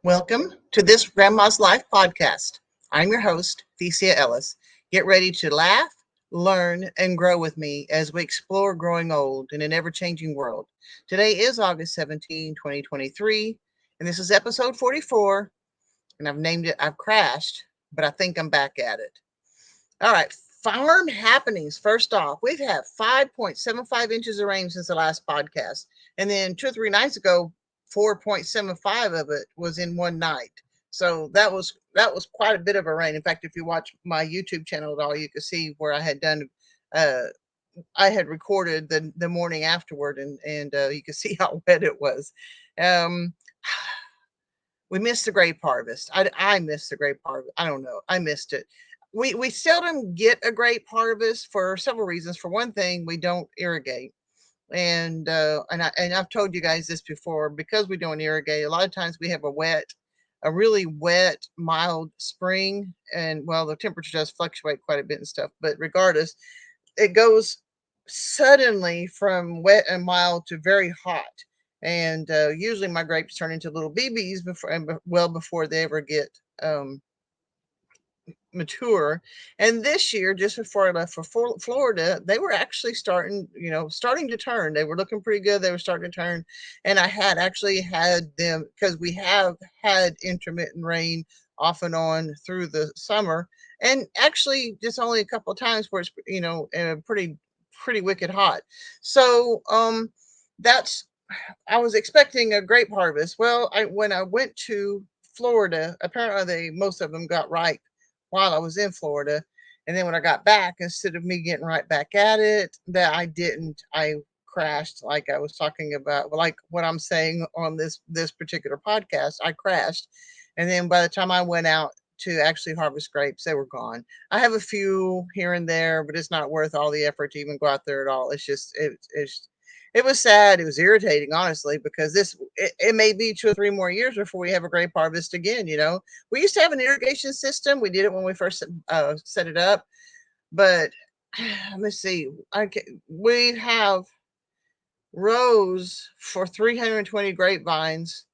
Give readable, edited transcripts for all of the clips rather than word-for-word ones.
Welcome to this Grandma's Life podcast. I'm your host, theciaellis. Get ready to laugh, learn, and grow with me as we explore growing old in an ever changing world. Today is August 17, 2023, and this is episode 44. And I've named it I've Crashed, but I think I'm back at it. All right, farm happenings. First off, we've had 5.75 inches of rain since the last podcast. And then 2 or 3 nights ago, 4.75 of it was in one night. So that was quite a bit of a rain. In fact, if you watch my YouTube channel at all, you can see where uh I had recorded the morning afterward, and you can see how wet it was. Um we missed the grape harvest. I missed the grape harvest. I don't know. I missed it. We seldom get a grape harvest for several reasons. For one thing, we don't irrigate, and I've told you guys this before. Because we don't irrigate, a lot of times we have a really wet, mild spring, and well, the temperature does fluctuate quite a bit and stuff. But regardless, it goes suddenly from wet and mild to very hot. And usually my grapes turn into little BBs well before they ever get um, mature. And this year, just before I left for Florida, they were actually starting to turn. They were looking pretty good. They were starting to turn. And I had actually had them, because we have had intermittent rain off and on through the summer. And actually, just only a couple of times where it's, pretty wicked hot. So, that's, I was expecting a grape harvest. Well, when I went to Florida, apparently most of them got ripe while I was in Florida. And then when I got back, instead of me getting right back at it, that I didn't. I crashed, like I was talking about, like what I'm saying on this particular podcast. I crashed, and then by the time I went out to actually harvest grapes, they were gone. I have a few here and there, but it's not worth all the effort to even go out there at all. It was sad. It was irritating, honestly, because it may be 2 or 3 more years before we have a grape harvest again. We used to have an irrigation system. We did it when we first set it up, but let me see. We have rows for 320 grapevines,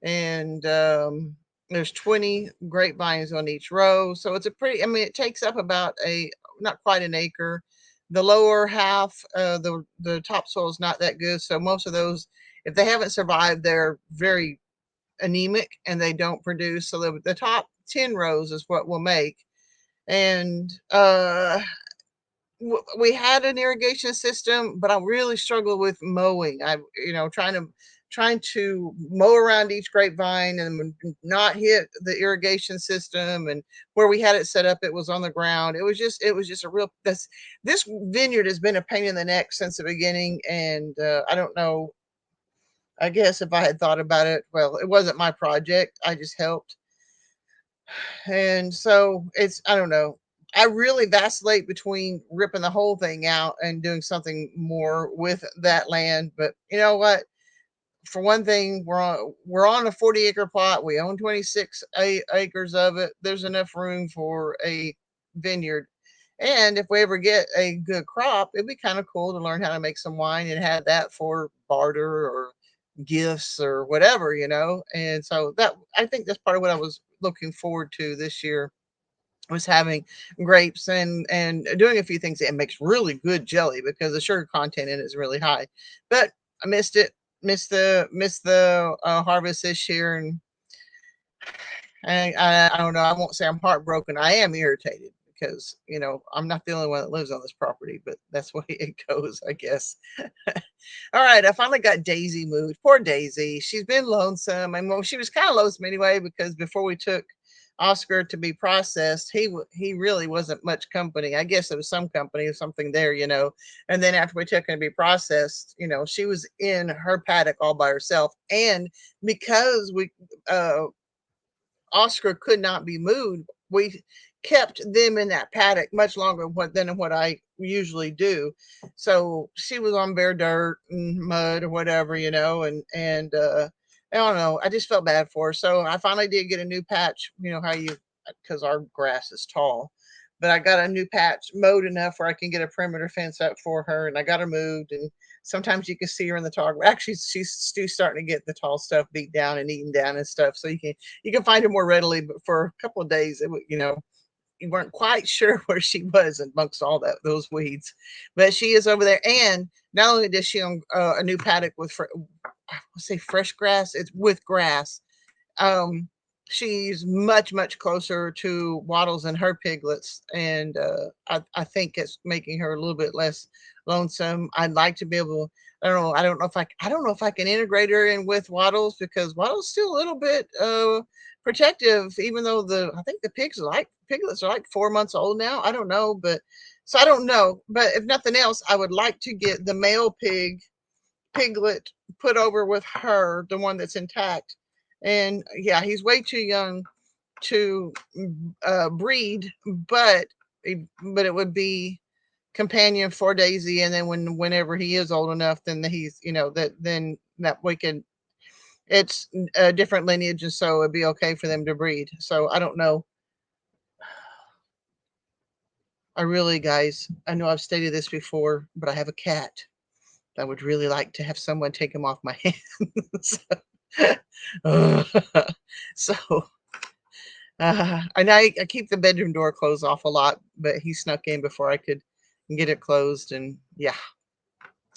and there's 20 grapevines on each row. So it's a pretty. I mean, it takes up about a not quite an acre. The lower half, the topsoil is not that good, so most of those, if they haven't survived, they're very anemic and they don't produce. So the top 10 rows is what we'll make. And we had an irrigation system, but I really struggle with mowing. Trying to mow around each grapevine and not hit the irrigation system. And where we had it set up, it was on the ground. It was just a real this vineyard has been a pain in the neck since the beginning. And I don't know. I guess if I had thought about it, well, it wasn't my project. I just helped. And so I don't know. I really vacillate between ripping the whole thing out and doing something more with that land. But you know what? For one thing, we're on a 40-acre plot. We own 26 acres of it. There's enough room for a vineyard. And if we ever get a good crop, it'd be kind of cool to learn how to make some wine and have that for barter or gifts or whatever. And so that I think that's part of what I was looking forward to this year, was having grapes and doing a few things. It makes really good jelly because the sugar content in it is really high. But I missed it. Missed the harvest this year. And I don't know. I won't say I'm heartbroken. I am irritated because I'm not the only one that lives on this property, but that's the way it goes, I guess. All right, I finally got Daisy moved. Poor Daisy. She's been lonesome. And well, she was kind of lonesome anyway, because before we took Oscar to be processed, he really wasn't much company. I guess there was some company or something there. And then after we took him to be processed, she was in her paddock all by herself. And because Oscar could not be moved, we kept them in that paddock much longer than what I usually do. So she was on bare dirt and mud or whatever. And I don't know. I just felt bad for her. So I finally did get a new patch. Because our grass is tall, but I got a new patch mowed enough where I can get a perimeter fence up for her, and I got her moved. And Sometimes you can see her in the tall. Actually, she's starting to get the tall stuff beat down and eaten down and stuff. So you can find her more readily. But for a couple of days, you weren't quite sure where she was amongst all those weeds. But she is over there, and not only does she own a new paddock with, I will say fresh grass. It's with grass. Um, she's much closer to Waddles and her piglets, and I think it's making her a little bit less lonesome. I'd like to be able. I don't know. I don't know if I can integrate her in with Waddles, because Waddles still a little bit protective, even though I think the piglets are like 4 months old now. I don't know, but so I don't know. But if nothing else, I would like to get the male piglet put over with her, the one that's intact. And yeah, he's way too young to breed, but it would be companion for Daisy. And then whenever he is old enough, then he's that we can. It's a different lineage, and so it'd be okay for them to breed. So I don't know. I really, guys, I know I've stated this before, but I have a cat. I would really like to have someone take him off my hands. So, and I keep the bedroom door closed off a lot, but he snuck in before I could get it closed, and yeah.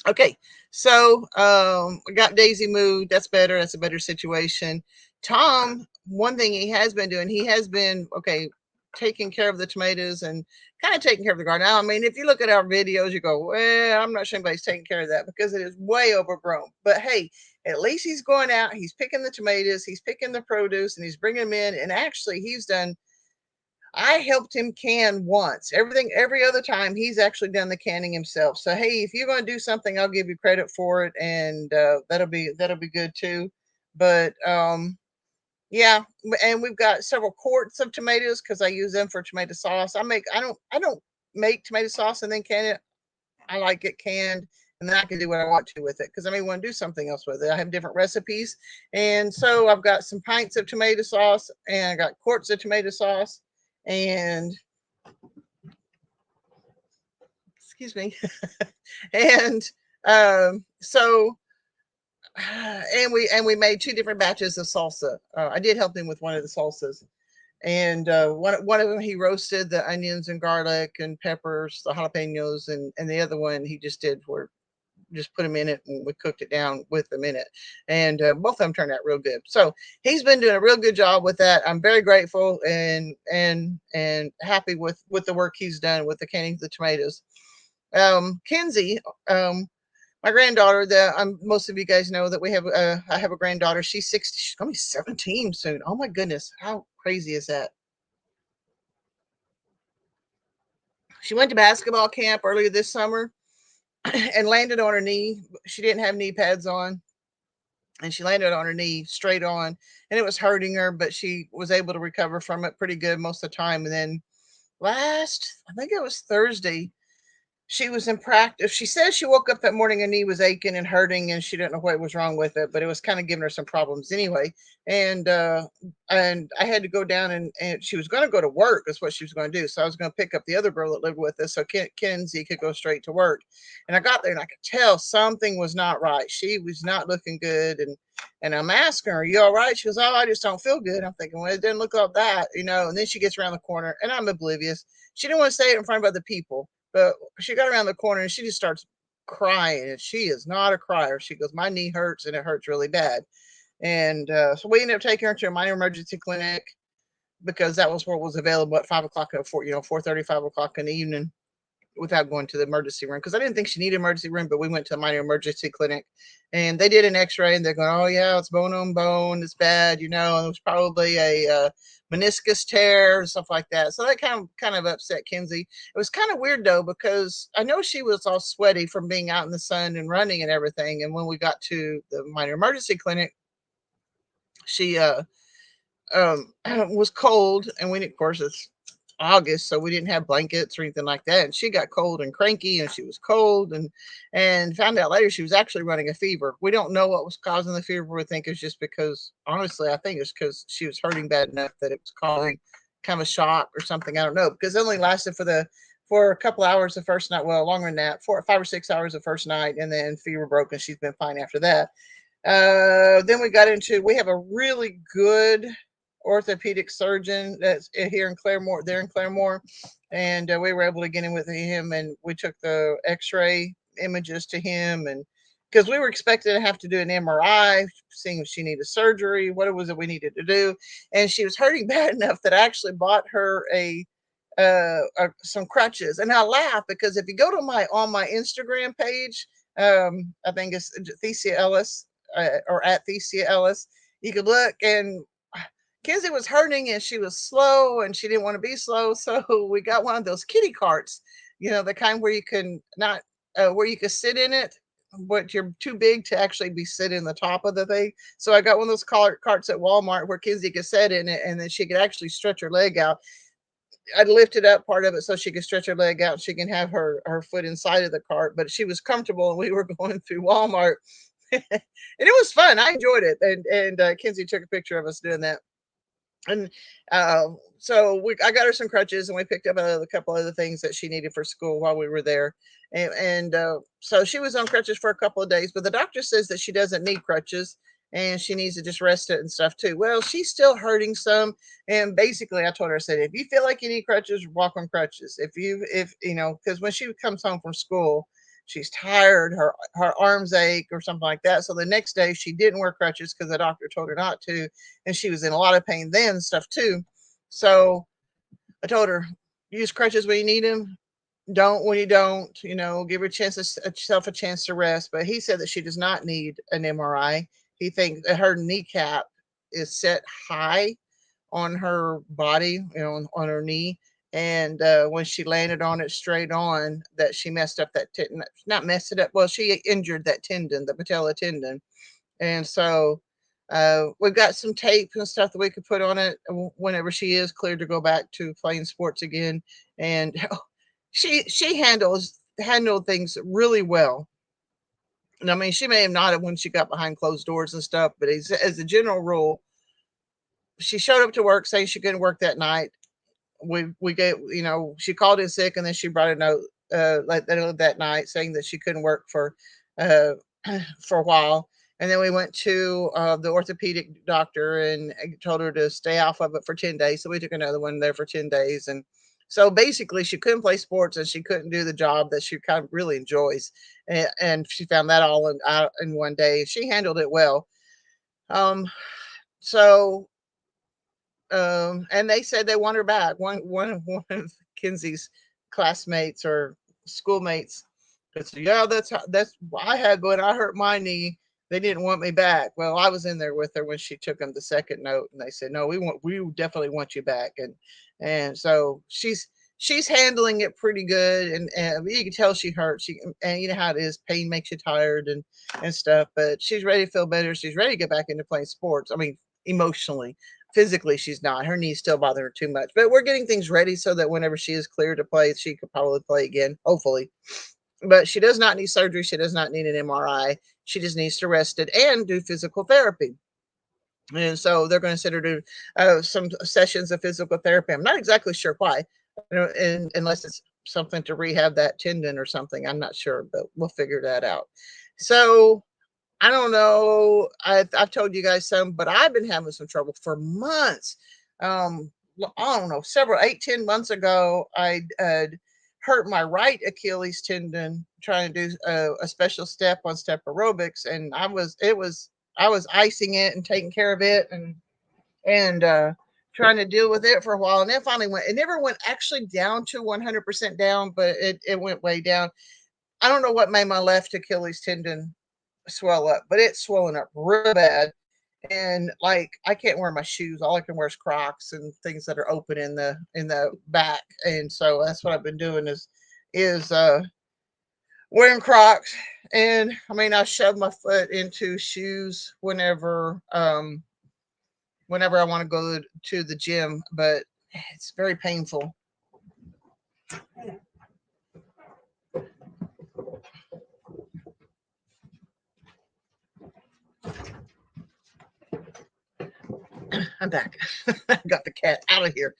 Okay, so I got Daisy moved. That's better. That's a better situation. Tom, one thing he has been doing, he has been taking care of the tomatoes and kind of taking care of the garden. Now, I mean, if you look at our videos, you go, well, I'm not sure anybody's taking care of that because it is way overgrown. But hey, at least he's going out, he's picking the tomatoes, he's picking the produce, and he's bringing them in. And actually, I helped him can once. Every other time, he's actually done the canning himself. So hey, if you're going to do something, I'll give you credit for it, and that'll be good too. But yeah, and we've got several quarts of tomatoes because I use them for tomato sauce. I don't make tomato sauce and then can it. I like it canned, and then I can do what I want to with it because I may want to do something else with it. I have different recipes, and so I've got some pints of tomato sauce, and I got quarts of tomato sauce, and excuse me, and so and we made two different batches of salsa. I did help him with one of the salsas, and one of them he roasted the onions and garlic and peppers, the jalapenos, and the other one he just did where just put them in it and we cooked it down with them in it, and both of them turned out real good. So he's been doing a real good job with that. I'm very grateful and happy with the work he's done with the canning of the tomatoes. Kenzie, my granddaughter, that most of you guys know that I have a granddaughter. She's 60. She's gonna be 17 soon. Oh my goodness, how crazy is that? She went to basketball camp earlier this summer and landed on her knee. She didn't have knee pads on, and she landed on her knee straight on, and it was hurting her, but she was able to recover from it pretty good most of the time. And then I think it was Thursday, she was in practice. She says she woke up that morning, her knee was aching and hurting, and she didn't know what was wrong with it, but it was kind of giving her some problems anyway. And I had to go down, and she was going to go to work. Is what she was going to do. So I was going to pick up the other girl that lived with us, so Kenzie could go straight to work. And I got there, and I could tell something was not right. She was not looking good, and I'm asking her, "Are you all right?" She goes, "Oh, I just don't feel good." I'm thinking, well, it didn't look like that. And then she gets around the corner, and I'm oblivious. She didn't want to say it in front of other people. But she got around the corner and she just starts crying. And she is not a crier. She goes, "My knee hurts and it hurts really bad." And so we ended up taking her to a minor emergency clinic because that was what was available at 5 o'clock at 4:30, 5 o'clock in the evening, without going to the emergency room, because I didn't think she needed an emergency room, but we went to a minor emergency clinic and they did an x-ray and they're going, "Oh yeah, it's bone on bone, it's bad, and it was probably a meniscus tear and stuff like that." So that kind of upset Kenzie. It was kind of weird though, because I know she was all sweaty from being out in the sun and running and everything, and when we got to the minor emergency clinic, she was cold, and we, of course, it's August, so we didn't have blankets or anything like that. And she got cold and cranky, and she was cold, and found out later she was actually running a fever. We don't know what was causing the fever. We think it's just because, honestly, I think it's because she was hurting bad enough that it was causing kind of a shock or something. I don't know, because it only lasted for a couple hours the first night. Well, longer than that, 5 or 6 hours the first night, and then fever broke, and she's been fine after that. Then we have a really good orthopedic surgeon that's here in Claremore, there in Claremore, and we were able to get in with him, and we took the X-ray images to him, and because we were expected to have to do an MRI, seeing if she needed surgery, what it was that we needed to do, and she was hurting bad enough that I actually bought her some crutches. And I laugh because if you go to my Instagram page, I think it's theciaellis, or at theciaellis, you could look, and Kenzie was hurting and she was slow and she didn't want to be slow. So we got one of those kitty carts, the kind where you can not, where you can sit in it, but you're too big to actually be sitting in the top of the thing. So I got one of those carts at Walmart where Kenzie could sit in it, and then she could actually stretch her leg out. I lifted up part of it so she could stretch her leg out. She can have her foot inside of the cart, but she was comfortable, and we were going through Walmart, and it was fun. I enjoyed it, and Kenzie took a picture of us doing that. And so I got her some crutches, and we picked up a couple other things that she needed for school while we were there. And so she was on crutches for a couple of days, but the doctor says that she doesn't need crutches and she needs to just rest it and stuff too. Well, she's still hurting some. And basically I told her, I said, if you feel like you need crutches, walk on crutches. Because when she comes home from school, she's tired, her arms ache or something like that. So the next day she didn't wear crutches because the doctor told her not to, and she was in a lot of pain then and stuff too. So I told her, use crutches when you need them. Don't when you don't. Give herself a chance to rest. But he said that she does not need an MRI. He thinks that her kneecap is set high on her body, on her knee. And when she landed on it straight on, that she messed up that tendon. Not messed it up. Well, she injured that tendon, the patella tendon. And so we've got some tape and stuff that we could put on it whenever she is cleared to go back to playing sports again. And she handled things really well. And I mean, she may have nodded when she got behind closed doors and stuff, but as a general rule, she showed up to work saying she couldn't work that night. We get, she called in sick, and then she brought a note like that night saying that she couldn't work uh for a while. And then we went to the orthopedic doctor and told her to stay off of it for 10 days. So we took another one there for 10 days. And so basically she couldn't play sports and she couldn't do the job that she kind of really enjoys. And she found that all out in one day. She handled it well. Um, so and they said they want her back. One of Kenzie's classmates or schoolmates said, "Yeah, that's I had when I hurt my knee. They didn't want me back." Well, I was in there with her when she took them the second note, and they said, "No, we definitely want you back." And so she's handling it pretty good, and you can tell she hurt. And you know how it is, pain makes you tired and stuff, but she's ready to feel better. She's ready to get back into playing sports. I mean, emotionally. Physically, she's not. Her knees still bother her too much, but we're getting things ready so that whenever she is clear to play, she could probably play again, hopefully. But she does not need surgery. She does not need an MRI. She just needs to rest it and do physical therapy. And so they're going to send her to some sessions of physical therapy. I'm not exactly sure why, unless it's something to rehab that tendon or something. I'm not sure, but we'll figure that out. So I don't know. I've told you guys some, but I've been having some trouble for months. I don't know, 8-10 months ago, I hurt my right Achilles tendon trying to do a special step on step aerobics, and I was icing it and taking care of it, and trying to deal with it for a while, and then finally went. It never went actually down to 100% down, but it went way down. I don't know what made my left Achilles tendon swell up, but it's swollen up real bad. And like I can't wear my shoes. All I can wear is Crocs and things that are open in the back. And so that's what I've been doing is wearing Crocs. And I mean I shove my foot into shoes whenever I want to go to the gym, but it's very painful. I'm back. I got the cat out of here.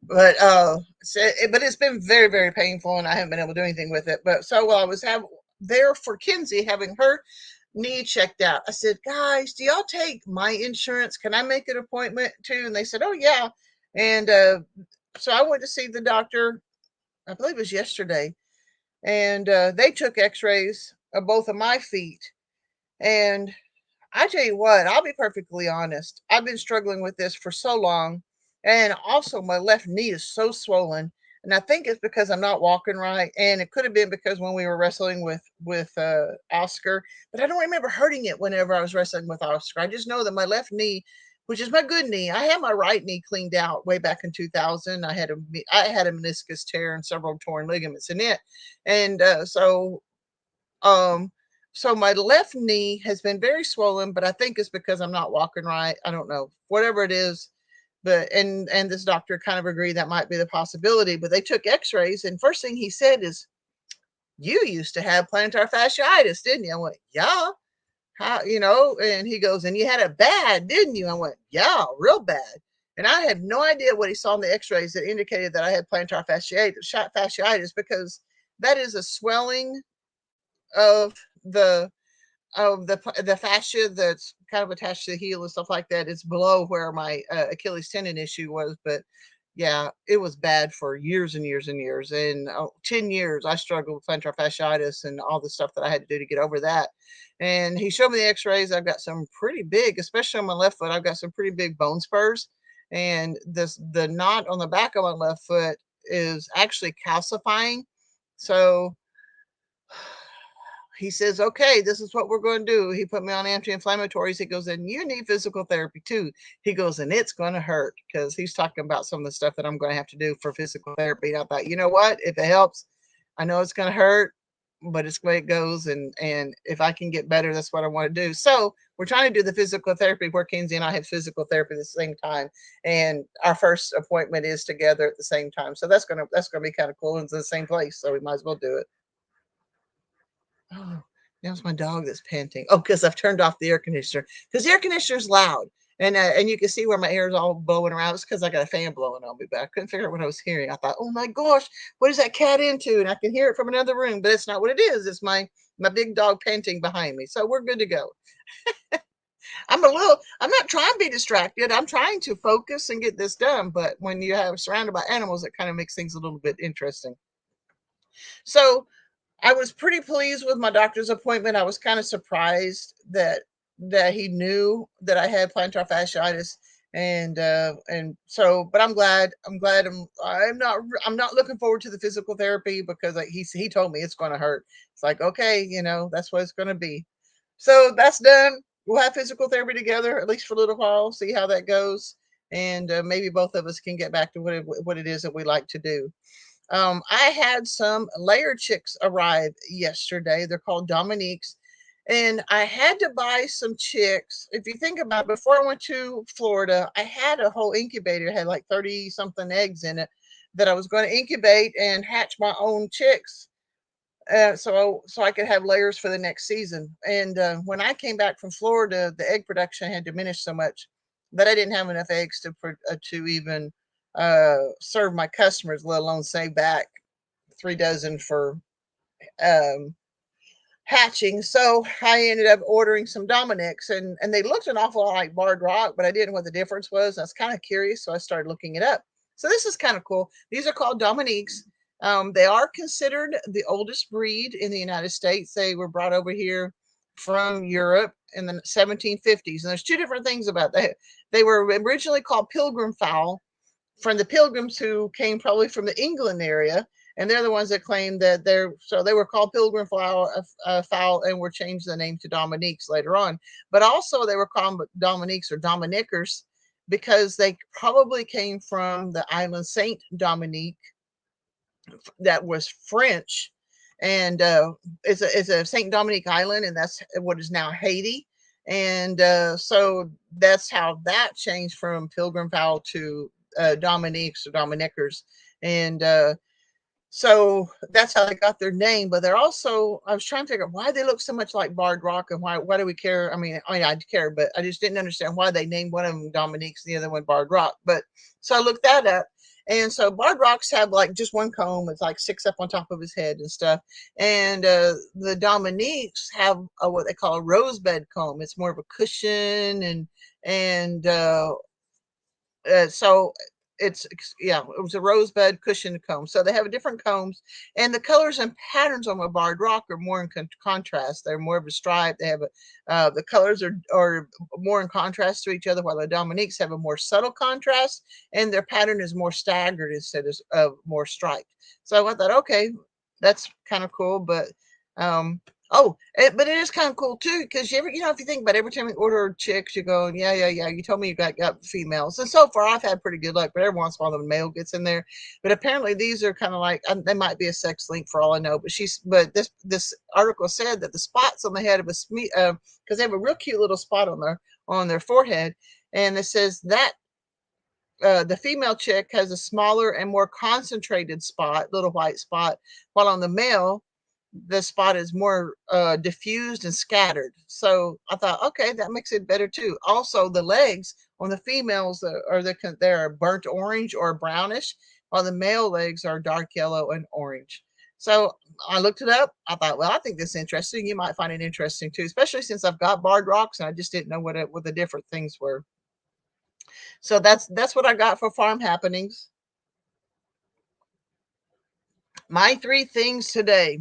But it's been very, very painful, and I haven't been able to do anything with it. But so while I was there for Kinsey having her knee checked out, I said, guys, do y'all take my insurance? Can I make an appointment too? And they said, oh yeah. And so I went to see the doctor, I believe it was yesterday, and they took X-rays of both of my feet. And I tell you what, I'll be perfectly honest. I've been struggling with this for so long. And also my left knee is so swollen. And I think it's because I'm not walking right. And it could have been because when we were wrestling with Oscar, but I don't remember hurting it whenever I was wrestling with Oscar. I just know that my left knee, which is my good knee, I had my right knee cleaned out way back in 2000. I had a meniscus tear and several torn ligaments in it. And um, so my left knee has been very swollen, but I think it's because I'm not walking right. I don't know, whatever it is. But and this doctor kind of agreed that might be the possibility. But they took X-rays, and first thing he said is, "You used to have plantar fasciitis, didn't you?" I went, "Yeah." How, And he goes, "And you had it bad, didn't you?" I went, "Yeah, real bad." And I had no idea what he saw in the X-rays that indicated that I had plantar fasciitis, because that is a swelling of the the fascia that's kind of attached to the heel and stuff like that. It's below where my Achilles tendon issue was, but yeah, it was bad for years and years and years. And 10 years I struggled with plantar fasciitis and all the stuff that I had to do to get over that. And he showed me the X-rays. I've got some pretty big, especially on my left foot, I've got some pretty big bone spurs. And the knot on the back of my left foot is actually calcifying. So he says, "Okay, this is what we're going to do." He put me on anti-inflammatories. He goes, "And you need physical therapy too." He goes, "And it's going to hurt," because he's talking about some of the stuff that I'm going to have to do for physical therapy. And I thought, you know what? If it helps, I know it's going to hurt, but it's the way it goes. And if I can get better, that's what I want to do. So we're trying to do the physical therapy where Kinsey and I have physical therapy at the same time. And our first appointment is together at the same time. So that's gonna be kind of cool. It's in the same place, so we might as well do it. Oh, that was my dog that's panting. Oh, because I've turned off the air conditioner. Because the air conditioner is loud. And you can see where my air is all blowing around. It's because I got a fan blowing on me, but I couldn't figure out what I was hearing. I thought, oh my gosh, what is that cat into? And I can hear it from another room, but it's not what it is. It's my big dog panting behind me. So we're good to go. I'm not trying to be distracted. I'm trying to focus and get this done. But when you have surrounded by animals, it kind of makes things a little bit interesting. So I was pretty pleased with my doctor's appointment. I was kind of surprised that he knew that I had plantar fasciitis, and so, but I'm glad. I'm not looking forward to the physical therapy because he told me it's going to hurt. It's like, okay, that's what it's going to be. So that's done. We'll have physical therapy together at least for a little while, see how that goes, and maybe both of us can get back to what it is that we like to do. I had some layer chicks arrive yesterday. They're called Dominiques. And I had to buy some chicks. If you think about it, before I went to Florida, I had a whole incubator, it had like 30 something eggs in it that I was going to incubate and hatch my own chicks. So I could have layers for the next season. And when I came back from Florida, the egg production had diminished so much that I didn't have enough eggs to even serve my customers, let alone save back 3 dozen for um, hatching. So I ended up ordering some Dominics, and they looked an awful lot like Barred Rock, but I didn't know what the difference was. I was kind of curious, so I started looking it up. So this is kind of cool. These are called Dominiques. They are considered the oldest breed in the United States. They were brought over here from Europe in the 1750s, and there's two different things about that. They were originally called pilgrim fowl, from the pilgrims who came probably from the England area, and they're the ones that claim that they were called pilgrim fowl and were changed the name to Dominiques later on. But also they were called Dominiques or Dominickers because they probably came from the island Saint Dominique, that was French, and it's a Saint Dominique island, and that's what is now Haiti. And so that's how that changed from pilgrim fowl to Dominiques or Dominickers. And so that's how they got their name. But they're also, I was trying to figure out why they look so much like Barred Rock, and why do we care? I mean, I care, but I just didn't understand why they named one of them Dominique's and the other one Barred Rock. But so I looked that up, And so barred rocks have like just one comb. It's like six up on top of his head and stuff. And the Dominiques have what they call a rosebud comb. It's more of a cushion, and so yeah, it was a rosebud cushion comb. So they have different combs, and the colors and patterns on a barred rock are more in contrast. They're more of a stripe. They have the colors are more in contrast to each other, while the Dominiques have a more subtle contrast, and their pattern is more staggered instead of more striped. So I thought, okay, that's kind of cool. But um, but it is kind of cool too, because if you think about it, every time you order chicks, you go, yeah, yeah, yeah. You told me you got females, and so far I've had pretty good luck. But every once in a while, the male gets in there. But apparently, these are kind of like they might be a sex link for all I know. But this article said that the spots on the head of because they have a real cute little spot on their forehead, and it says that the female chick has a smaller and more concentrated spot, little white spot, while on the male, the spot is more diffused and scattered. So I thought, okay, that makes it better too. Also, the legs on the females they're burnt orange or brownish, while the male legs are dark yellow and orange. So I looked it up. I thought, well, I think this is interesting. You might find it interesting too, especially since I've got barred rocks and I just didn't know what the different things were. So that's what I got for farm happenings. My three things today.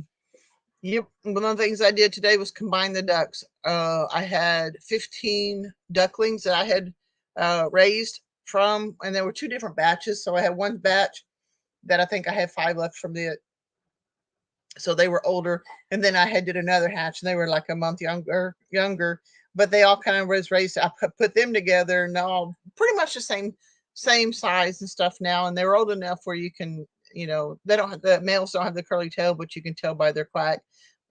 Yep, one of the things I did today was combine the ducks. I had 15 ducklings that I had raised from, and there were two different batches. So I had one batch that I think I had 5 left from it. So they were older, and then I had did another hatch, and they were like a month younger. But they all kind of was raised. I put them together, and all pretty much the same size and stuff now. And they were old enough where you can, they don't have the males don't have the curly tail, but you can tell by their quack.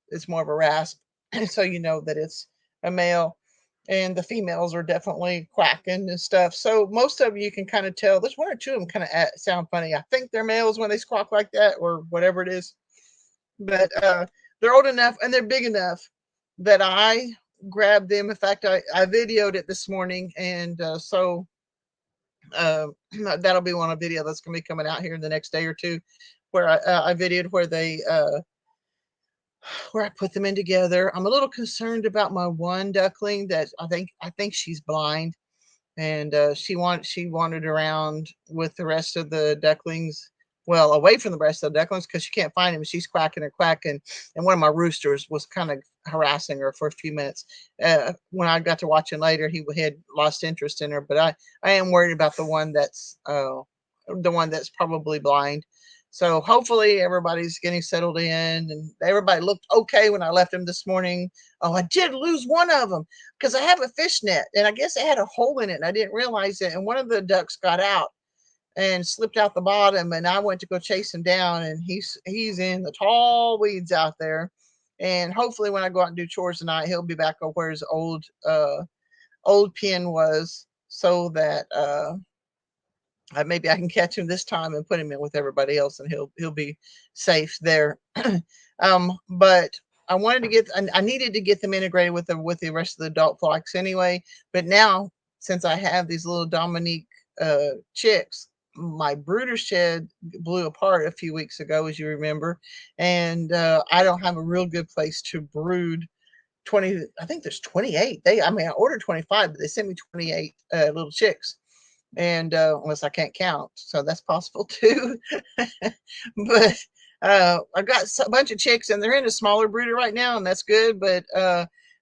It's more of a rasp, so you know that it's a male. And the females are definitely quacking and stuff. So most of you can kind of tell. There's one or two of them kind of sound funny. I think they're males when they squawk like that, or whatever it is. But they're old enough and they're big enough that I grabbed them. In fact, I videoed it this morning, and so that'll be one a video that's going to be coming out here in the next day or two, where I videoed where I put them in together. I'm a little concerned about my one duckling that I think she's blind, and she wandered around with the rest of the ducklings, well, away from the rest of the ducklings, because she can't find him. She's quacking and quacking, and one of my roosters was kind of harassing her for a few minutes. When I got to watching later, he had lost interest in her. But I am worried about the one that's probably blind. So hopefully everybody's getting settled in, and everybody looked okay when I left them this morning. Oh, I did lose one of them because I have a fish net, and I guess it had a hole in it, and I didn't realize it. And one of the ducks got out and slipped out the bottom, and I went to go chase him down, and he's in the tall weeds out there. And hopefully, when I go out and do chores tonight, he'll be back up where his old pen was, so that maybe I can catch him this time and put him in with everybody else, and he'll be safe there. But I needed to get them integrated with the rest of the adult flocks anyway. But now, since I have these little Dominique chicks, my brooder shed blew apart a few weeks ago, as you remember, and I don't have a real good place to brood 20. I think there's 28. I ordered 25, but they sent me 28 little chicks, and unless I can't count, so that's possible too. But I got a bunch of chicks, and they're in a smaller brooder right now, and that's good. But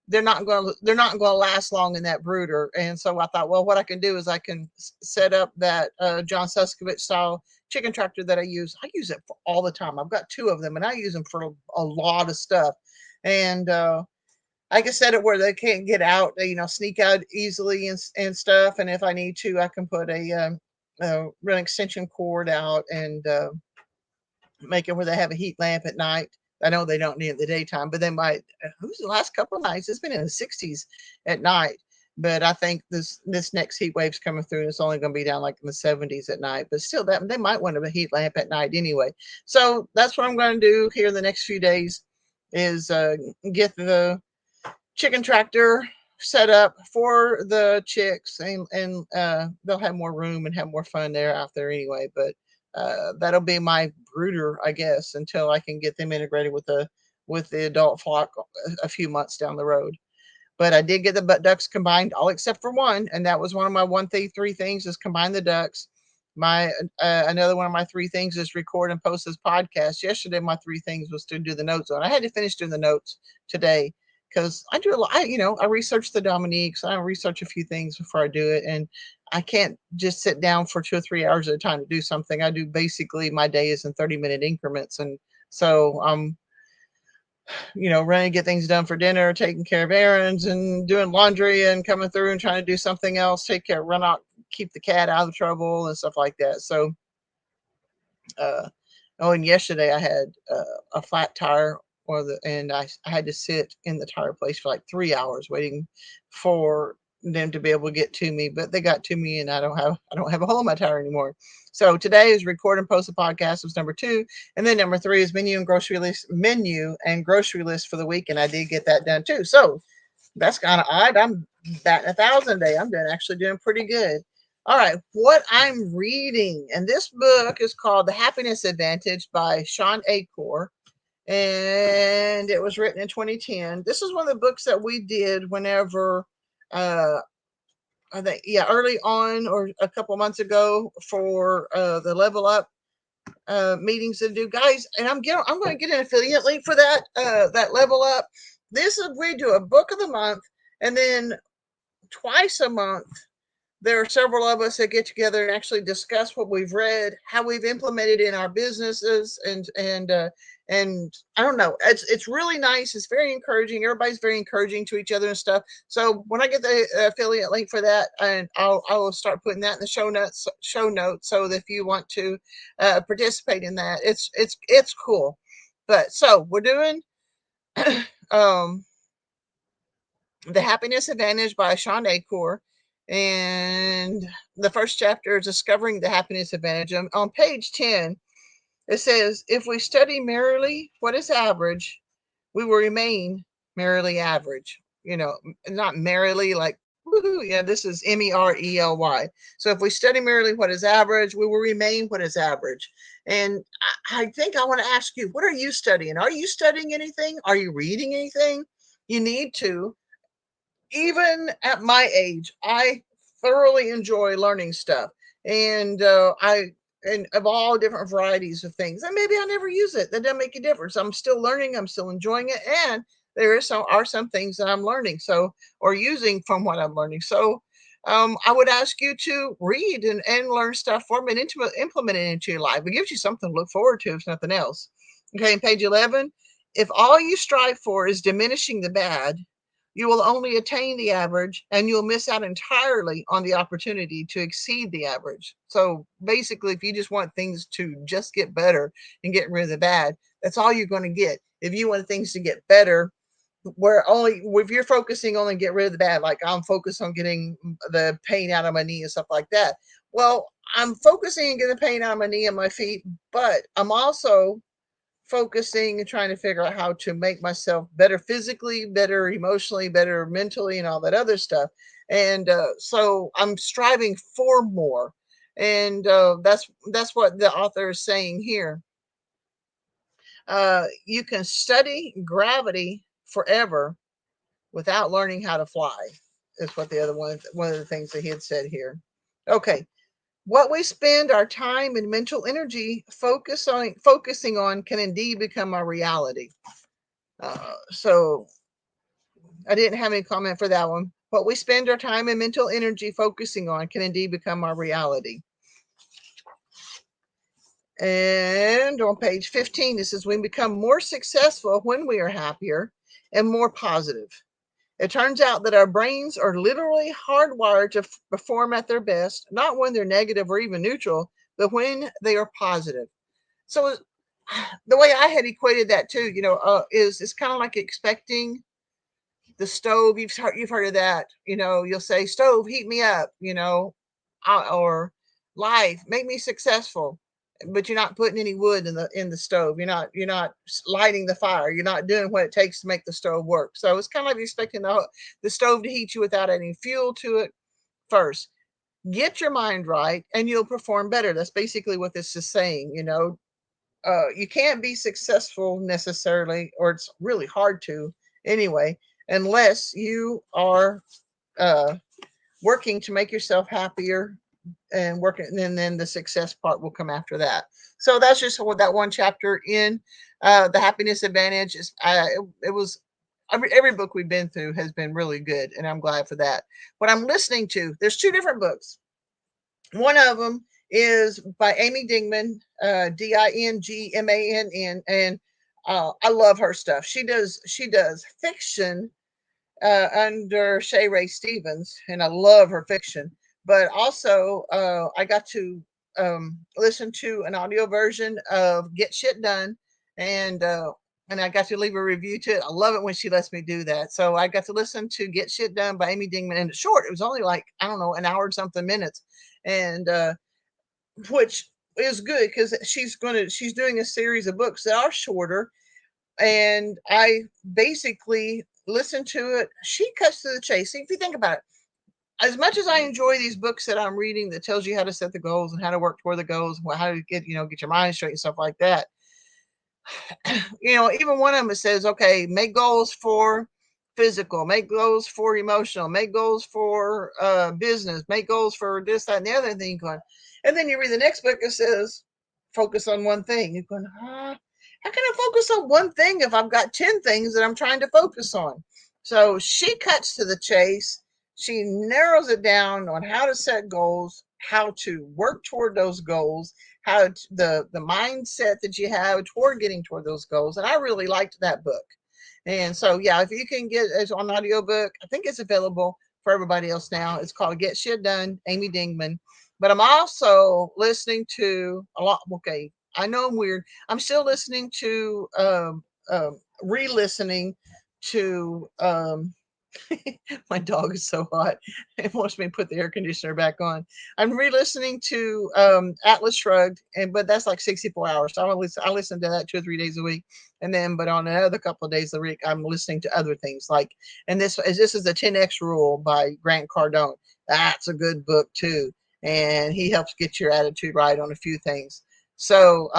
they're not going to last long in that brooder. And so I thought, well, what I can do is I can set up that John Suskovich style chicken tractor that I use. I use it for all the time. I've got 2 of them, and I use them for a lot of stuff. And I can set it where they can't get out, sneak out easily and stuff. And if I need to, I can put a real extension cord out, and make it where they have a heat lamp at night. I know they don't need it in the daytime, but they might. Who's the last couple of nights? It's been in the 60s at night. But I think this next heat wave's coming through, and it's only going to be down like in the 70s at night. But still, that they might want a heat lamp at night anyway. So that's what I'm going to do here in the next few days, is get the chicken tractor set up for the chicks, and they'll have more room and have more fun there out there anyway. But that'll be my brooder, I guess, until I can get them integrated with the adult flock a few months down the road. But I did get the ducks combined, all except for one, and that was one of my three things is combine the ducks. My another one of my three things is record and post this podcast. Yesterday, my three things was to do the notes on. I had to finish doing the notes today because I do a lot. I research the Dominiques. I research a few things before I do it, and I can't just sit down for 2 or 3 hours at a time to do something. I do basically my day is in 30-minute increments, and so running to get things done for dinner, taking care of errands and doing laundry and coming through and trying to do something else, run out, keep the cat out of trouble and stuff like that. So, uh, and yesterday I had a flat tire and I had to sit in the tire place for like 3 hours waiting for them to be able to get to me, but they got to me and I don't have a hole in my tire anymore. So today is record and post a podcast was number 2. And then number 3 is menu and grocery list for the week. And I did get that done too. So that's kind of odd. I'm batting 1,000 a day. I'm actually doing pretty good. All right, what I'm reading, and this book is called The Happiness Advantage by Sean Acor, and it was written in 2010. This is one of the books that we did whenever, I think, early on or a couple months ago for the Level Up meetings to do, guys. And I'm going to get an affiliate link for that Level Up. We do a book of the month, and then twice a month there are several of us that get together and actually discuss what we've read, how we've implemented in our businesses, and I don't know. It's really nice. It's very encouraging. Everybody's very encouraging to each other and stuff. So when I get the affiliate link for that, and I will start putting that in the show notes. So that if you want to participate in that, it's cool. But so we're doing um, The Happiness Advantage by Sean Acor. And the first chapter is Discovering the Happiness Advantage. On page 10, it says, if we study merely what is average, we will remain merely average. Not merely like, woohoo. Yeah, this is MERELY. So if we study merely what is average, we will remain what is average. And I think I want to ask you, what are you studying? Are you studying anything? Are you reading anything? You need to. Even at my age, I thoroughly enjoy learning stuff, and and of all different varieties of things. And maybe I never use it. That doesn't make a difference. I'm still learning. I'm still enjoying it, and are some things that I'm learning. So or using from what I'm learning. So. I would ask you to read and learn stuff from it, implement it into your life. It gives you something to look forward to, if nothing else. Okay, on page 11, if all you strive for is diminishing the bad, you will only attain the average and you'll miss out entirely on the opportunity to exceed the average. So basically, if you just want things to just get better and get rid of the bad, that's all you're going to get. If you want things to get better, if you're focusing on get rid of the bad, like I'm focused on getting the pain out of my knee and stuff like that. Well, I'm focusing on getting the pain out of my knee and my feet, but I'm also focusing and trying to figure out how to make myself better physically, better emotionally, better mentally, and all that other stuff. And so I'm striving for more, and that's what the author is saying here. You can study gravity forever without learning how to fly. Is what the other one of the things that he had said here. Okay, what we spend our time and mental energy focusing on can indeed become our reality. So I didn't have any comment for that one. What we spend our time and mental energy focusing on can indeed become our reality. And on page 15, this says we become more successful when we are happier and more positive. It turns out that our brains are literally hardwired to perform at their best, not when they're negative or even neutral, but when they are positive. So the way I had equated that too, is it's kind of like expecting the stove. You've heard of that. You'll say, "Stove, heat me up," or "Life, make me successful." But you're not putting any wood in the stove. You're not lighting the fire. You're not doing what it takes to make the stove work. So it's kind of like expecting the stove to heat you without adding fuel to it first. get your mind right, and you'll perform better. That's basically what this is saying. You can't be successful necessarily, or it's really hard to anyway, unless you are uh, working to make yourself happier and working, and then the success part will come after that. So that's just what that one chapter in the happiness advantage is. It was every book we've been through has been really good, and I'm glad for that. What I'm listening to, there's two different books. One of them is by Amy Dingman, Dingmann, and I love her stuff. She does fiction under Shay Ray Stevens, and I love her fiction. But also, I got to listen to an audio version of Get Shit Done, and uh, and I got to leave a review to it. I love it when she lets me do that. So I got to listen to Get Shit Done by Amy Dingman, and it's short. It was only like, I don't know, an hour and something minutes, and which is good because she's doing a series of books that are shorter, and I basically listened to it. She cuts to the chase. See, if you think about it, as much as I enjoy these books that I'm reading that tells you how to set the goals and how to work toward the goals, how to get your mind straight and stuff like that. Even one of them says, okay, make goals for physical, make goals for emotional, make goals for business, make goals for this, that, and the other thing. Going, and then you read the next book, it says, focus on one thing. You're going, how can I focus on one thing if I've got 10 things that I'm trying to focus on? So she cuts to the chase. She narrows it down on how to set goals, how to work toward those goals, the mindset that you have toward getting toward those goals. And I really liked that book. And so, yeah, if you can get it on audiobook, I think it's available for everybody else now. It's called Get Shit Done, Amy Dingman. But I'm also listening to a lot. Okay, I know I'm weird. I'm still listening to, re-listening to my dog is so hot. It wants me to put the air conditioner back on. I'm re-listening to Atlas Shrugged, but that's like 64 hours. So I listen to that 2 or 3 days a week, and then but on another couple of days a week, I'm listening to other things like. And this is the 10x Rule by Grant Cardone. That's a good book too, and he helps get your attitude right on a few things. So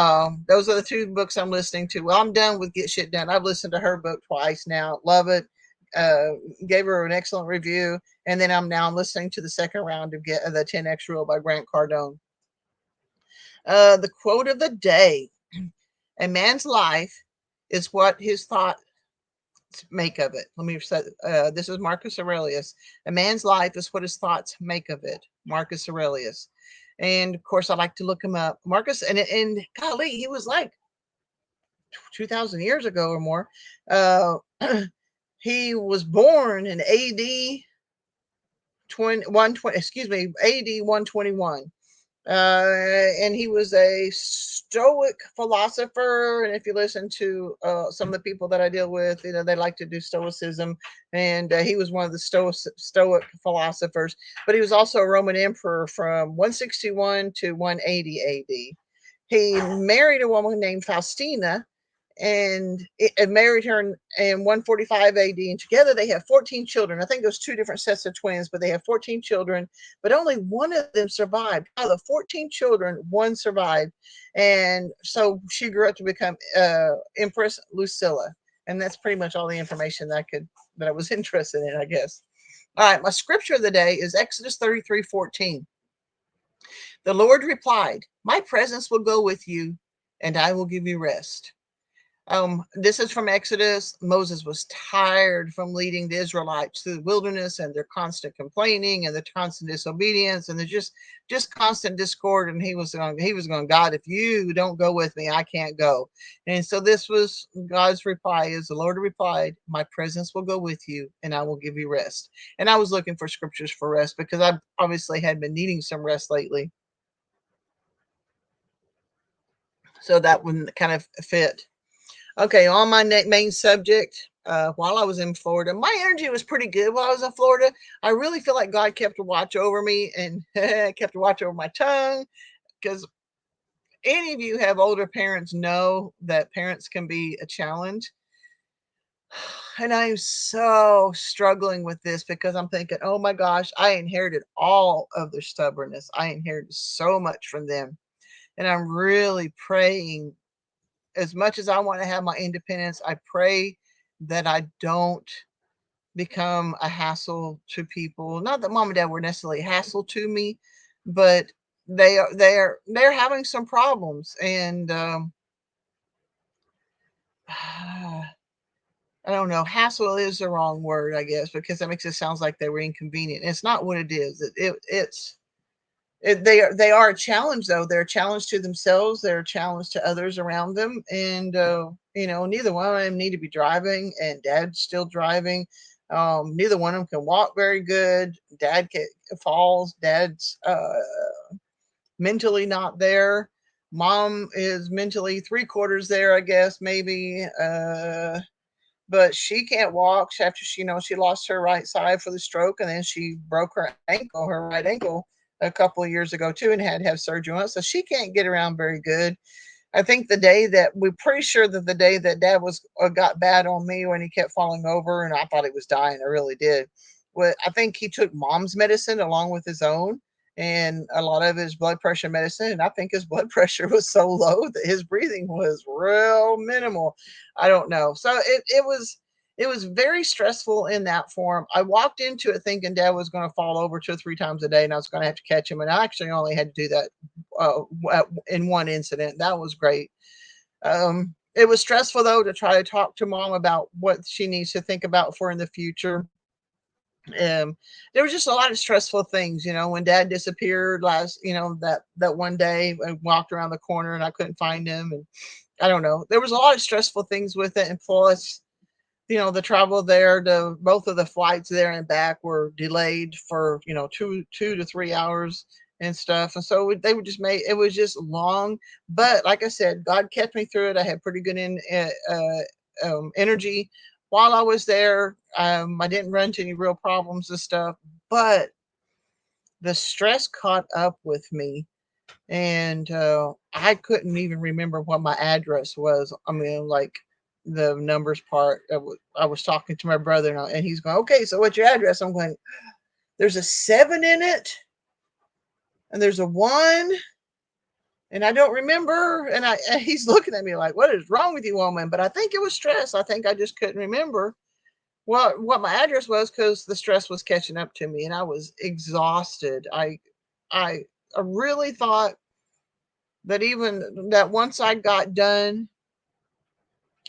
those are the two books I'm listening to. Well, I'm done with Get Shit Done. I've listened to her book twice now. Love it. uh, Gave her an excellent review, and then I'm now listening to the second round of Get the 10x Rule by Grant Cardone. The quote of the day: "A man's life is what his thoughts make of it." Let me say, this is Marcus Aurelius. "A man's life is what his thoughts make of it." Marcus Aurelius. And of course, I like to look him up. Marcus, and golly, he was like 2,000 years ago or more. Uh, he was born in AD 120, excuse me, AD 121. And he was a Stoic philosopher. And if you listen to some of the people that I deal with, they like to do Stoicism. And he was one of the Stoic philosophers. But he was also a Roman emperor from 161 to 180 AD. He married a woman named Faustina, and married her in 145 AD. And together they have 14 children. I think there's two different sets of twins, but they have 14 children. But only one of them survived. Out of the 14 children, one survived, and so she grew up to become Empress Lucilla. And that's pretty much all the information that I was interested in, I guess. All right, my scripture of the day is Exodus 33:14. The Lord replied, "My presence will go with you, and I will give you rest." This is from Exodus. Moses was tired from leading the Israelites through the wilderness and their constant complaining and the constant disobedience and the just constant discord. And he was going, God, if you don't go with me, I can't go. And so this was God's reply: is the Lord replied, "My presence will go with you, and I will give you rest." And I was looking for scriptures for rest because I obviously had been needing some rest lately. So that wouldn't kind of fit. Okay, on my main subject, while I was in Florida, my energy was pretty good while I was in Florida. I really feel like God kept a watch over me and kept a watch over my tongue, because any of you have older parents know that parents can be a challenge. And I'm so struggling with this because I'm thinking, oh my gosh, I inherited all of their stubbornness. I inherited so much from them. And I'm really praying, as much as I want to have my independence, I pray that I don't become a hassle to people. Not that mom and dad were necessarily a hassle to me, but they're having some problems. And I don't know. Hassle is the wrong word, I guess, because that makes it sounds like they were inconvenient. It's not what it is. They are a challenge though. They're a challenge to themselves. They're a challenge to others around them, and neither one of them need to be driving, and Dad's still driving. Neither one of them can walk very good. Falls. Dad's mentally not there. Mom is mentally three quarters there, I guess, maybe. But she can't walk after she lost her right side for the stroke, and then she broke her right ankle a couple of years ago too, and had to have surgery on it. So she can't get around very good. I think we're pretty sure that the day that Dad was got bad on me when he kept falling over, and I thought he was dying. I really did. Well, I think he took Mom's medicine along with his own, and a lot of his blood pressure medicine. And I think his blood pressure was so low that his breathing was real minimal. I don't know. So it was very stressful in that form. I walked into it thinking Dad was going to fall over 2 or 3 times a day, and I was going to have to catch him. And I actually only had to do that in one incident. That was great. It was stressful though to try to talk to Mom about what she needs to think about for in the future. Um, there was just a lot of stressful things, when Dad disappeared last, that one day. I walked around the corner and I couldn't find him, and I don't know. There was a lot of stressful things with it, and plus, the travel there, both of the flights there and back were delayed for 2 to 3 hours and stuff, and so they would just make it was just long. But like I said, God kept me through it. I had pretty good energy while I was there. I didn't run into any real problems and stuff, but the stress caught up with me, and I couldn't even remember what my address was. I mean, like the numbers part. I was talking to my brother, and he's going, "Okay, so what's your address?" I'm going, "There's a 7 in it, and there's a 1, and I don't remember." And he's looking at me like, "What is wrong with you, woman?" But I think it was stress. I think I just couldn't remember what my address was because the stress was catching up to me, and I was exhausted. I really thought that even that once I got done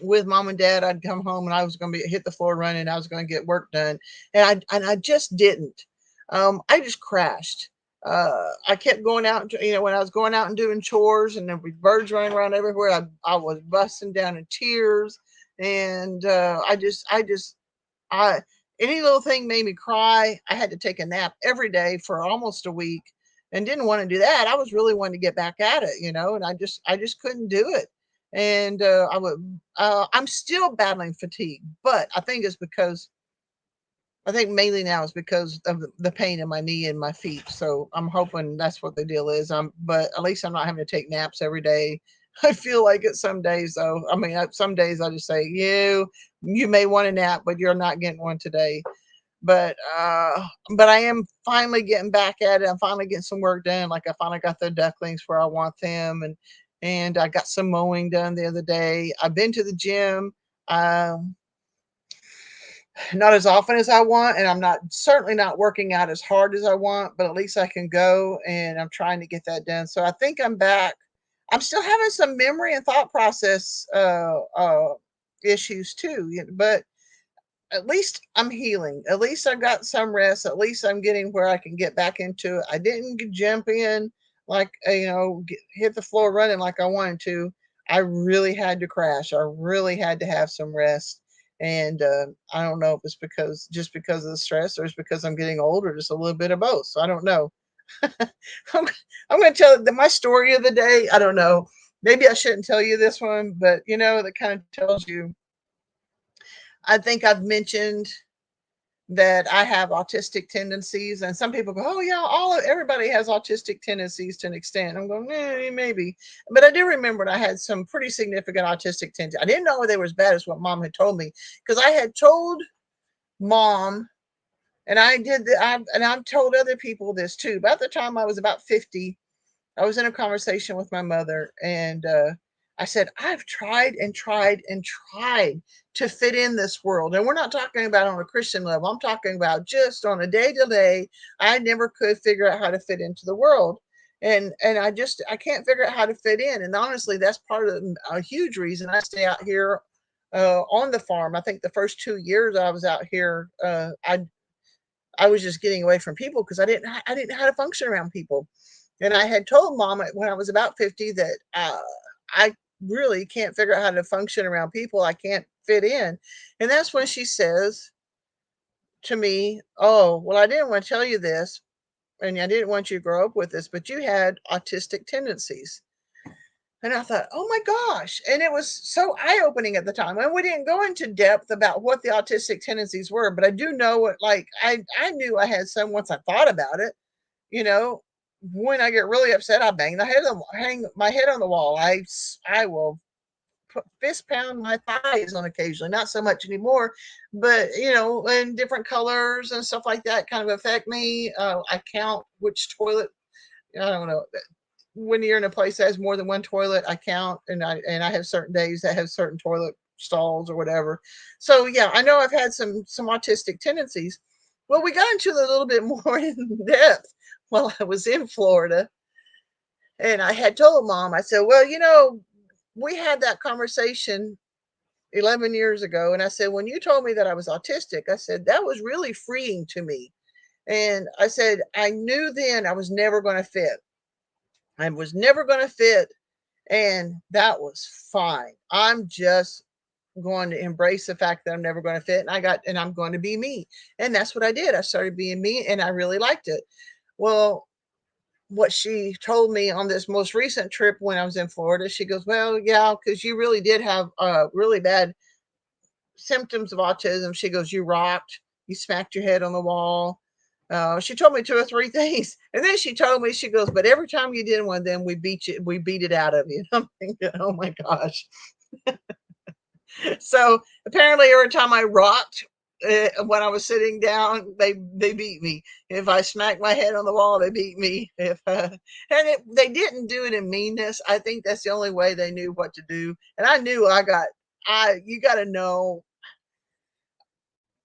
with Mom and Dad, I'd come home and I was going to be hit the floor running. I was going to get work done, and I just didn't. I just crashed. I kept going out. When I was going out and doing chores, and there were birds running around everywhere, I was busting down in tears, and I any little thing made me cry. I had to take a nap every day for almost a week, and didn't want to do that. I was really wanting to get back at it, and I just couldn't do it. And I'm still battling fatigue, but I think mainly now is because of the pain in my knee and my feet. So I'm hoping that's what the deal is. But at least I'm not having to take naps every day. I feel like it some days though. I mean, some days I just say, you may want a nap, but you're not getting one today. But but I am finally getting back at it. I'm finally getting some work done. Like I finally got the ducklings where I want them, and I got some mowing done the other day. I've been to the gym. Um, not as often as I want, and I'm not certainly not working out as hard as I want, but at least I can go, and I'm trying to get that done. So I think I'm back. I'm still having some memory and thought process issues too, but at least I'm healing. At least I got some rest. At least I'm getting where I can get back into it. I didn't jump in like hit the floor running like I wanted to. I really had to crash. I really had to have some rest. And I don't know if it's because of the stress, or it's because I'm getting older, just a little bit of both. So I don't know. I'm, I'm going to tell my story of the day. I don't know. Maybe I shouldn't tell you this one, but that kind of tells you. I think I've mentioned that I have autistic tendencies, and some people go, "Oh yeah, everybody has autistic tendencies to an extent." I'm going, maybe, but I do remember I had some pretty significant autistic tendencies. I didn't know they were as bad as what Mom had told me, because I had told Mom, and I've told other people this too. About the time I was about 50, I was in a conversation with my mother, and I said, I've tried and tried and tried to fit in this world. And we're not talking about on a Christian level. I'm talking about just on a day to day. I never could figure out how to fit into the world. And I can't figure out how to fit in. And honestly, that's part of a huge reason I stay out here on the farm. I think the first 2 years I was out here, I was just getting away from people because I didn't know how to function around people. And I had told Mom when I was about 50 that I really can't figure out how to function around people. I can't fit in. And that's when she says to me, "Oh, well, I didn't want to tell you this, and I didn't want you to grow up with this, but you had autistic tendencies." And I thought, "Oh my gosh." And it was so eye opening at the time. And we didn't go into depth about what the autistic tendencies were, but I do know what, like, I knew I had some once I thought about it. You know, when I get really upset, I hang my head on the wall. I will fist pound my thighs on occasionally, not so much anymore, but in different colors and stuff like that kind of affect me. I count which toilet. I don't know. When you're in a place that has more than one toilet, I count, and I have certain days that have certain toilet stalls or whatever. So yeah, I know I've had some autistic tendencies. Well, we got into it a little bit more in depth while I was in Florida, and I had told Mom, I said, "Well, we had that conversation 11 years ago, and I said, when you told me that I was autistic, I said that was really freeing to me." And I said, I knew then I was never going to fit. I was never going to fit, and that was fine. I'm just going to embrace the fact that I'm never going to fit, and I'm going to be me. And that's what I did. I started being me, and I really liked it. Well, what she told me on this most recent trip when I was in Florida, she goes, "Well, yeah, because you really did have really bad symptoms of autism." She goes, "You rocked, you smacked your head on the wall." She told me two or three things, and then she told me, she goes, "But every time you did one of them, we beat it out of you." I'm thinking, oh my gosh. So apparently, every time I rocked, when I was sitting down, they beat me. If I smacked my head on the wall, they beat me. If they didn't do it in meanness. I think that's the only way they knew what to do. And I knew I you got to know,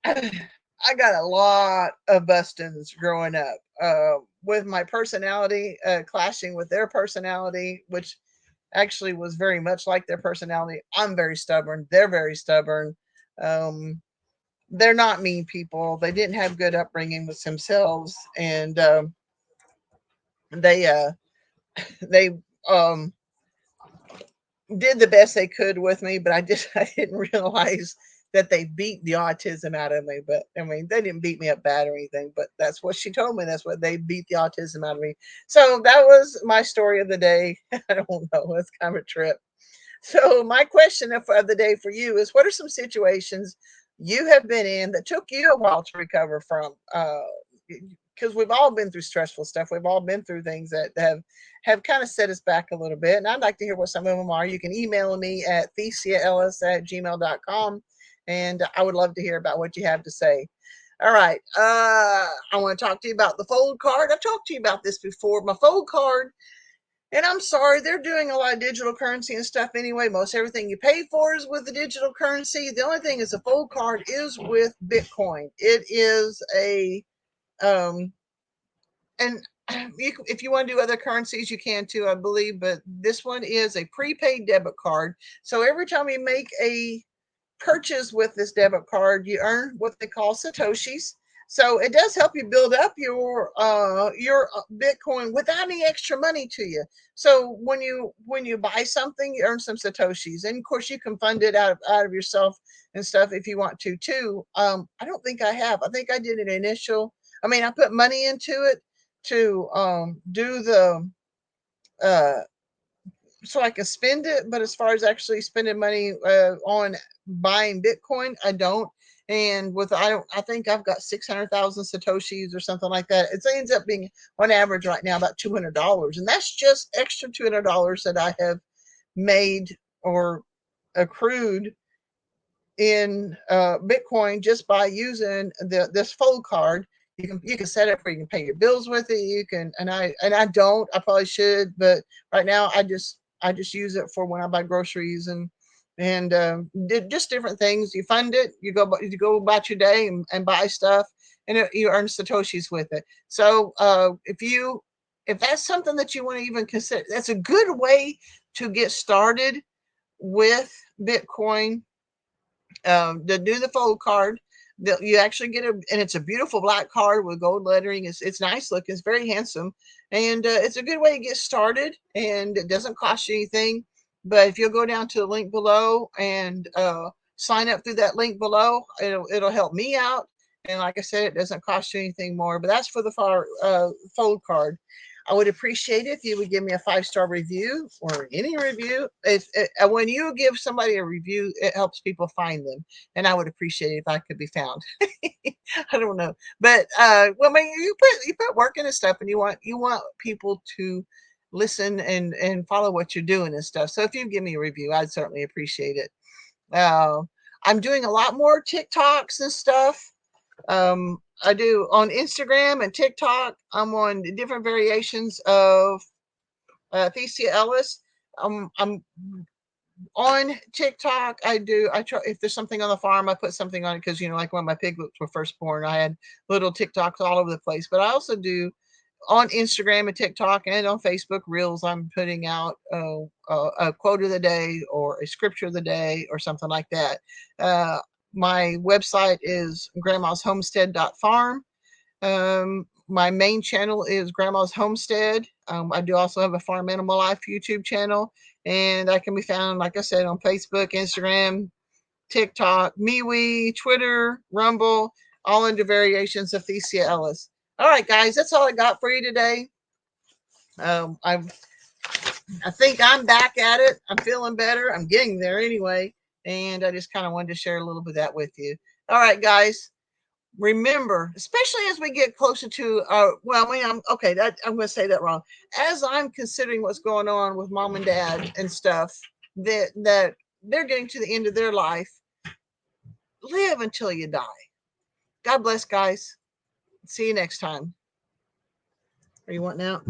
I got a lot of bustings growing up, with my personality clashing with their personality, which actually was very much like their personality. I'm very stubborn. They're very stubborn. Um, they're not mean people. They didn't have good upbringing with themselves, and they they um, did the best they could with me. But I didn't realize that they beat the autism out of me. But I mean, they didn't beat me up bad or anything. But that's what she told me. That's what they beat the autism out of me. So that was my story of the day. I don't know. It's kind of a trip. So my question of the day for you is, what are some situations you have been in that took you a while to recover from? Because we've all been through stressful stuff. We've all been through things that have kind of set us back a little bit. And I'd like to hear what some of them are. You can email me at theciaellis@gmail.com. And I would love to hear about what you have to say. All right. I want to talk to you about the fold card. I've talked to you about this before. My fold card, and I'm sorry, they're doing a lot of digital currency and stuff anyway. Most everything you pay for is with the digital currency. The only thing is a fold card is with Bitcoin. It is a and if you want to do other currencies, you can too, I believe. But this one is a prepaid debit card. So every time you make a purchase with this debit card, you earn what they call satoshis. So it does help you build up your Bitcoin without any extra money to you. So when you buy something, you earn some satoshis, and of course you can fund it out of yourself and stuff if you want to too. I don't think I have. I think I did an initial. I mean, I put money into it to do the uh, so I can spend it. But as far as actually spending money on buying Bitcoin, I don't. And with I think I've got 600,000 satoshis or something like that. It ends up being on average right now about $200, and that's just extra $200 that I have made or accrued in Bitcoin just by using this fold card. You can set it for, you can pay your bills with it. You can, and I don't. I probably should, but right now I just use it for when I buy groceries and just different things. You fund it. You go about your day and buy stuff, and you earn satoshis with it. So if that's something that you want to even consider, that's a good way to get started with Bitcoin. To do the fold card. You actually get and it's a beautiful black card with gold lettering. It's nice looking. It's very handsome, and it's a good way to get started. And it doesn't cost you anything. But if you'll go down to the link below and sign up through that link below, it'll help me out. And like I said, it doesn't cost you anything more. But that's for the fold card. I would appreciate it if you would give me a 5-star review or any review. When you give somebody a review, it helps people find them, and I would appreciate it if I could be found. I don't know, but well, I mean, you put work into stuff, and you want people to listen and follow what you're doing and stuff. So if you give me a review, I'd certainly appreciate it. Uh, I'm doing a lot more TikToks and stuff. I do on Instagram and TikTok. I'm on different variations of theciaellis. I'm on TikTok. I try, if there's something on the farm, I put something on it because, like when my piglets were first born, I had little TikToks all over the place. But I also do on Instagram and TikTok and on Facebook Reels. I'm putting out a quote of the day or a scripture of the day or something like that. Uh, my website is grandmashomestead.farm. My main channel is Grandma's Homestead. I do also have a Farm Animal Life YouTube channel, and I can be found, like I said, on Facebook, Instagram, TikTok, MeWe, Twitter, Rumble, all under variations of Thecia Ellis. All right, guys, that's all I got for you today. I think I'm back at it. I'm feeling better. I'm getting there anyway, and I just kind of wanted to share a little bit of that with you. All right, guys. Remember, especially as we get closer to well, I mean, I'm going to say that wrong. As I'm considering what's going on with mom and dad and stuff, that they're getting to the end of their life, live until you die. God bless, guys. See you next time. Are you wanting out?